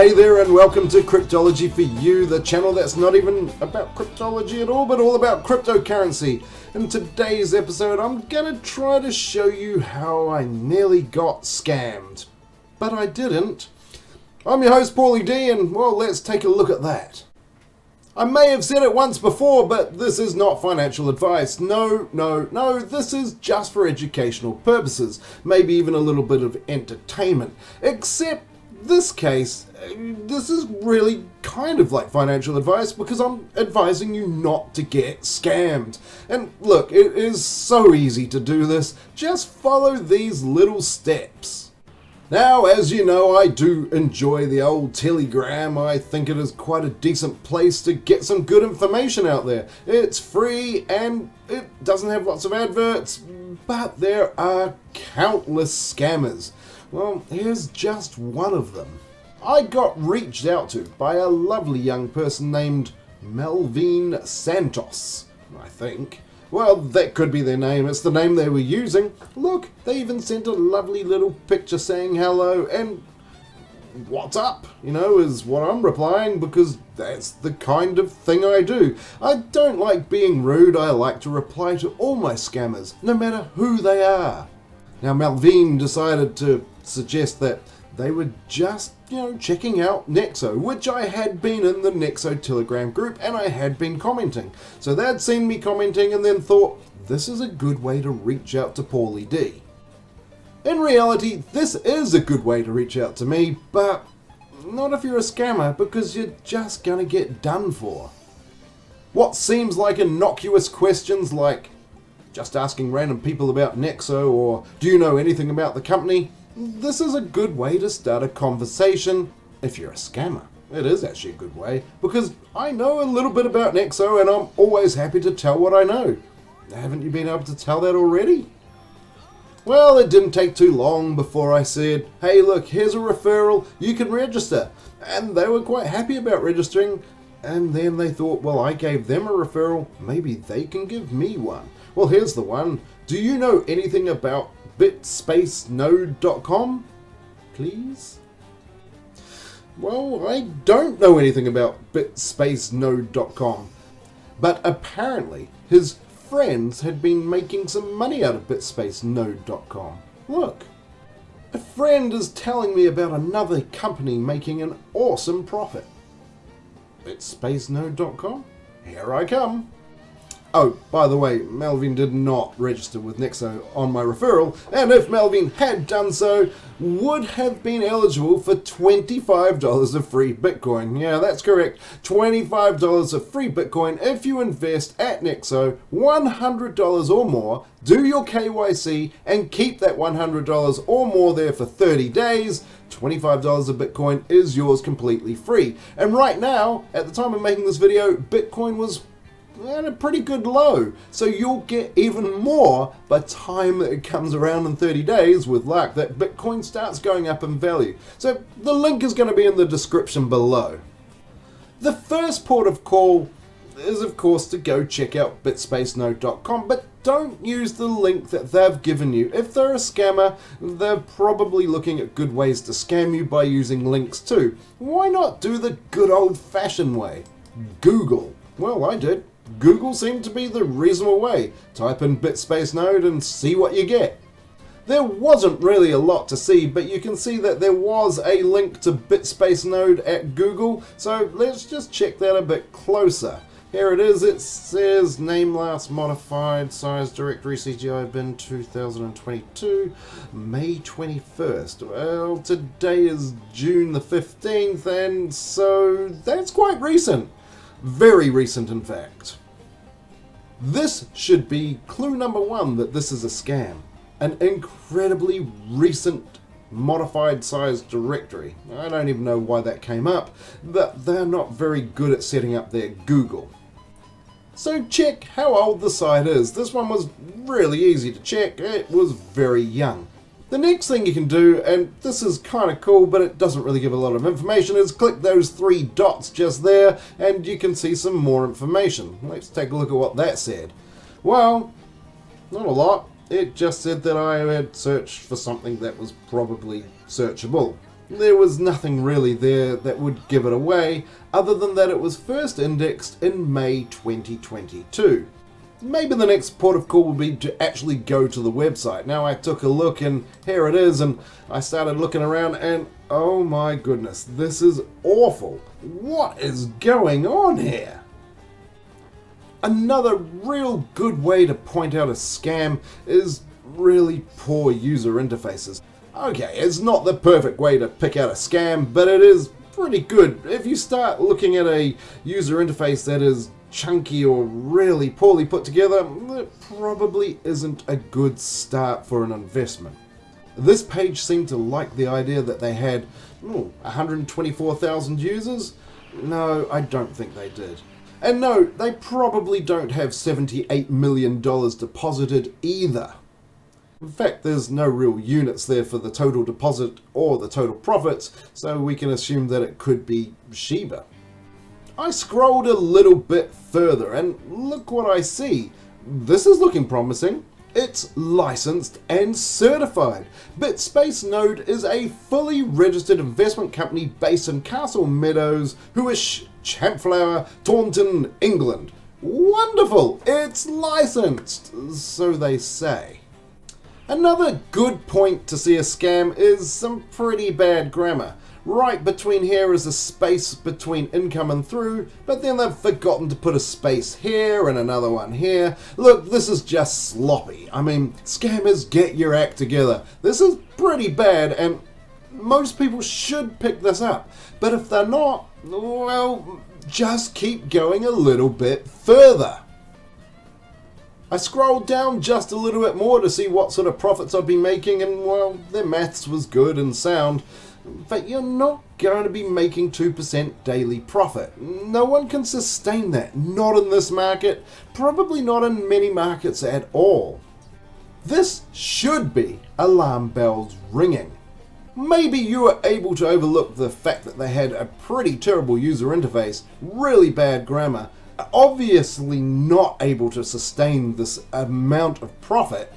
Hey there and welcome to Cryptology for You, the channel that's not even about cryptology at all, but all about cryptocurrency. In today's episode, I'm gonna try to show you how I nearly got scammed. But I didn't. I'm your host, PaulyD, and well, let's take a look at that. I may have said it once before, but this is not financial advice. No, this is just for educational purposes, maybe even a little bit of entertainment. Except this case, this is really kind of like financial advice because I'm advising you not to get scammed. And look, it is so easy to do this. Just follow these little steps. Now, as you know, I do enjoy the old Telegram. I think it is quite a decent place to get some good information out there. It's free and it doesn't have lots of adverts, but there are countless scammers. Well, here's just one of them. I got reached out to by a lovely young person named Melvin Santos, I think. Well, that could be their name. It's the name they were using. Look, they even sent a lovely little picture saying hello and what's up, is what I'm replying because that's the kind of thing I do. I don't like being rude. I like to reply to all my scammers, no matter who they are. Now, Melvin decided to suggest that they were just, checking out Nexo, which I had been in the Nexo Telegram group and I had been commenting. So they'd seen me commenting and then thought, this is a good way to reach out to PaulyD. In reality, this is a good way to reach out to me, but not if you're a scammer because you're just gonna get done for. What seems like innocuous questions like just asking random people about Nexo or do you know anything about the company? This is a good way to start a conversation if you're a scammer. It is actually a good way because I know a little bit about Nexo and I'm always happy to tell what I know. Haven't you been able to tell that already? Well, it didn't take too long before I said, hey look, here's a referral, you can register. And they were quite happy about registering. And then they thought, well, I gave them a referral, maybe they can give me one. Well, here's the one. Do you know anything about bitspacenode.com? Please? Well, I don't know anything about bitspacenode.com. But apparently, his friends had been making some money out of bitspacenode.com. Look. A friend is telling me about another company making an awesome profit. bitspacenode.com? Here I come. Oh, by the way, Melvin did not register with Nexo on my referral, and if Melvin had done so, would have been eligible for $25 of free Bitcoin. Yeah, that's correct. $25 of free Bitcoin if you invest at Nexo $100 or more, do your KYC, and keep that $100 or more there for 30 days. $25 of Bitcoin is yours completely free. And right now, at the time of making this video, Bitcoin was at a pretty good low, so you'll get even more by the time it comes around in 30 days with luck that Bitcoin starts going up in value. So the link is going to be in the description below. The first port of call is of course to go check out bitspacenode.com, but don't use the link that they've given you. If they're a scammer, they're probably looking at good ways to scam you by using links too. Why not do the good old-fashioned way? Google. Well, I did. Google seemed to be the reasonable way. Type in bitspacenode and see what you get. There wasn't really a lot to see, but you can see that there was a link to bitspacenode at Google, so let's just check that a bit closer. Here it is. It says name last modified size directory CGI bin 2022 May 21st. Well, today is June the 15th, and so that's quite recent. Very recent, in fact. This should be clue number one that this is a scam. An incredibly recent modified size directory. I don't even know why that came up, but they're not very good at setting up their Google. So check how old the site is. This one was really easy to check. It was very young. The next thing you can do, and this is kind of cool, but it doesn't really give a lot of information, is click those three dots just there, and you can see some more information. Let's take a look at what that said. Well, not a lot. It just said that I had searched for something that was probably searchable. There was nothing really there that would give it away, other than that it was first indexed in May 2022. Maybe the next port of call will be to actually go to the website. Now I took a look and here it is, and I started looking around and oh my goodness, this is awful. What is going on here? Another real good way to point out a scam is really poor user interfaces. Okay, it's not the perfect way to pick out a scam, but it is pretty good. If you start looking at a user interface that is chunky or really poorly put together, it probably isn't a good start for an investment. This page seemed to like the idea that they had 124,000 users. No, I don't think they did. And no, they probably don't have $78 million deposited either. In fact, there's no real units there for the total deposit or the total profits, so we can assume that it could be Shiba. I scrolled a little bit further and look what I see. This is looking promising. It's licensed and certified. Bitspacenode is a fully registered investment company based in Castle Meadows, Huish, Champflower, Taunton, England. Wonderful! It's licensed, so they say. Another good point to see a scam is some pretty bad grammar. Right between here is a space between income and through, but then they've forgotten to put a space here and another one here. Look, this is just sloppy. I mean, scammers, get your act together. This is pretty bad and most people should pick this up. But if they're not, well, just keep going a little bit further. I scrolled down just a little bit more to see what sort of profits I'd be making, and well, their maths was good and sound. But you're not going to be making 2% daily profit. No one can sustain that. Not in this market, probably not in many markets at all. This should be alarm bells ringing. Maybe you were able to overlook the fact that they had a pretty terrible user interface, really bad grammar, obviously not able to sustain this amount of profit,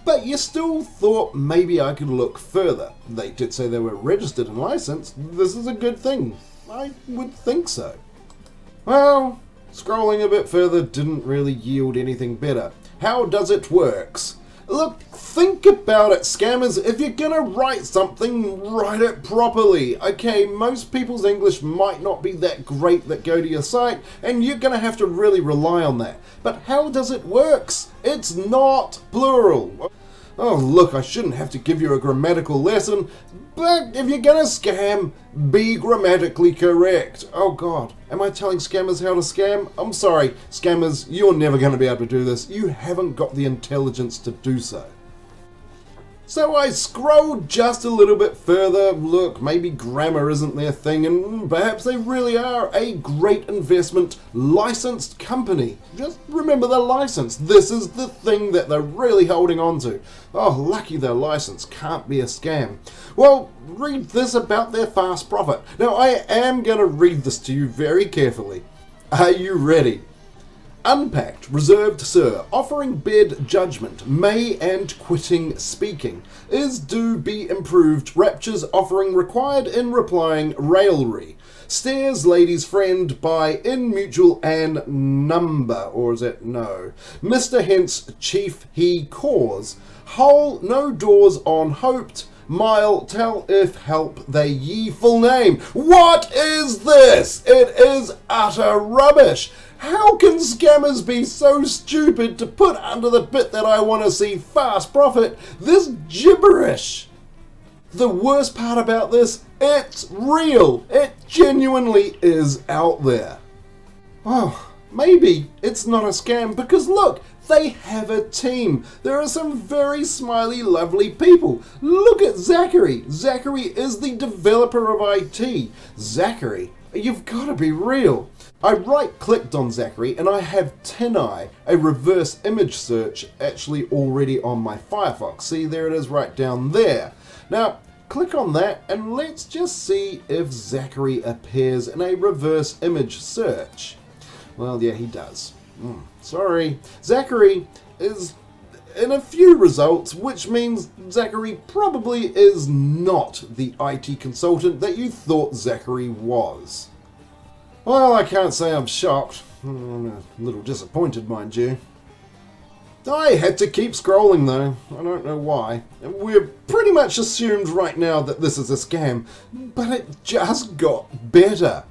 but you still thought maybe I could look further. They did say they were registered and licensed. This is a good thing. I would think so. Well, scrolling a bit further didn't really yield anything better. How does it works? Look, think about it, scammers. If you're gonna write something, write it properly. Okay, most people's English might not be that great that go to your site, and you're gonna have to really rely on that. But how does it works? It's not plural. Oh, look, I shouldn't have to give you a grammatical lesson, but if you're gonna scam, be grammatically correct. Oh God, am I telling scammers how to scam? I'm sorry, scammers, you're never gonna be able to do this. You haven't got the intelligence to do so. So I scrolled just a little bit further. Look, maybe grammar isn't their thing, and perhaps they really are a great investment licensed company. Just remember they're licensed. This is the thing that they're really holding on to. Oh, lucky they're licensed. Can't be a scam. Well, read this about their fast profit. Now, I am going to read this to you very carefully. Are you ready? Unpacked, reserved sir, offering bed judgment, may and quitting speaking, is do be improved, raptures offering required in replying raillery, stares lady's friend by in mutual and number, or is it no, Mr. Hence chief he cause, whole no doors on hoped, mile tell if help they ye full name. What is this? It is utter rubbish. How can scammers be so stupid to put under the bit that I want to see fast profit this gibberish? The worst part about this, it's real. It genuinely is out there. Oh, maybe it's not a scam because look, they have a team. There are some very smiley, lovely people. Look at Zachary. Zachary is the developer of IT. Zachary, you've got to be real. I right-clicked on Zachary and I have TinEye, a reverse image search, actually already on my Firefox. See, there it is right down there. Now, click on that and let's just see if Zachary appears in a reverse image search. Well, yeah, he does. Sorry. Zachary is in a few results, which means Zachary probably is not the IT consultant that you thought Zachary was. Well, I can't say I'm shocked. I'm a little disappointed, mind you. I had to keep scrolling though. I don't know why. We're pretty much assumed right now that this is a scam, but it just got better.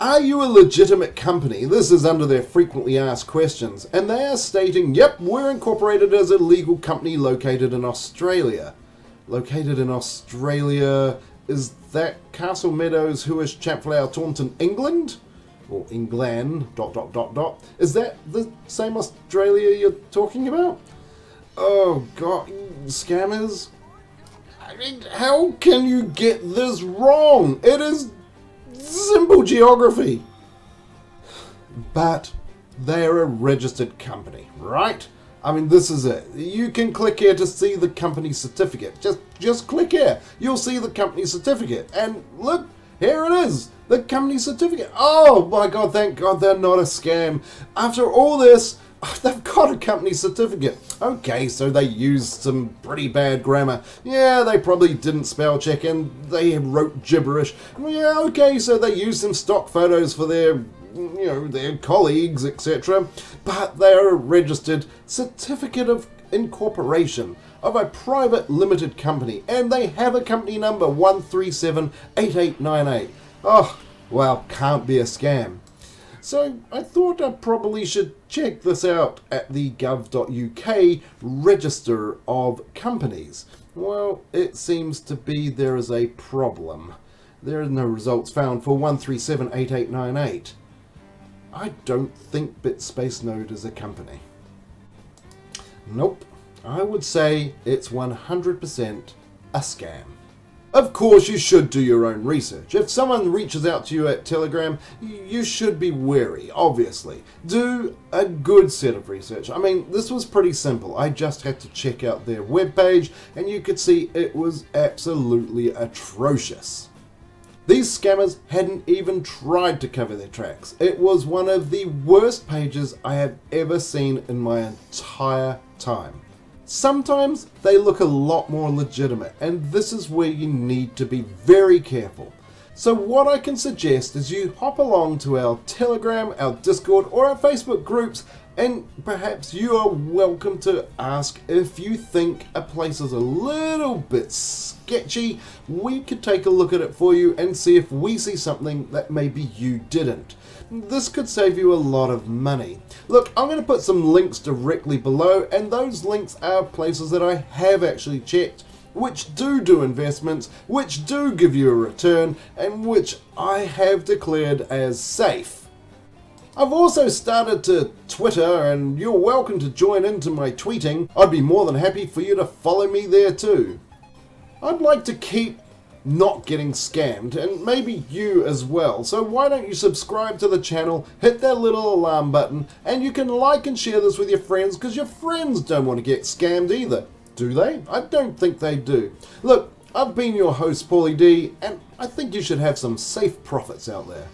Are you a legitimate company? This is under their frequently asked questions, and they are stating, yep, we're incorporated as a legal company located in Australia. Located in Australia, is that Castle Meadows, Huish, Champflower, Taunton, England? Or England, ... Is that the same Australia you're talking about? Oh god, scammers? I mean, how can you get this wrong? It is simple geography. But they're a registered company, right? I mean, this is it. You can click here to see the company certificate. Just click here. You'll see the company certificate. And look, here it is. The company certificate. Oh my god, thank god they're not a scam. After all this, they've got a company certificate. Okay, so they used some pretty bad grammar. Yeah, they probably didn't spell check and they wrote gibberish. Yeah, okay, so they used some stock photos for their, their colleagues, etc. But they are a registered certificate of incorporation of a private limited company, and they have a company number 1378898. Oh, well, can't be a scam. So I thought I probably should check this out at the gov.uk register of companies. Well, it seems to be there is a problem. There are no results found for 1378898. I don't think bitspacenode is a company. Nope. I would say it's 100% a scam. Of course, you should do your own research. If someone reaches out to you at Telegram, you should be wary, obviously. Do a good set of research. I mean, this was pretty simple. I just had to check out their webpage, and you could see it was absolutely atrocious. These scammers hadn't even tried to cover their tracks. It was one of the worst pages I have ever seen in my entire time. Sometimes they look a lot more legitimate, and this is where you need to be very careful. So what I can suggest is you hop along to our Telegram, our Discord, or our Facebook groups, and perhaps you are welcome to ask if you think a place is a little bit sketchy. We could take a look at it for you and see if we see something that maybe you didn't. This could save you a lot of money. Look, I'm going to put some links directly below, and those links are places that I have actually checked, which do investments, which do give you a return, and which I have declared as safe. I've also started to Twitter, and you're welcome to join into my tweeting. I'd be more than happy for you to follow me there too. I'd like to keep not getting scammed, and maybe you as well, so why don't you subscribe to the channel, hit that little alarm button, and you can like and share this with your friends, because your friends don't want to get scammed either. Do they? I don't think they do. Look, I've been your host, PaulyD, and I think you should have some safe profits out there.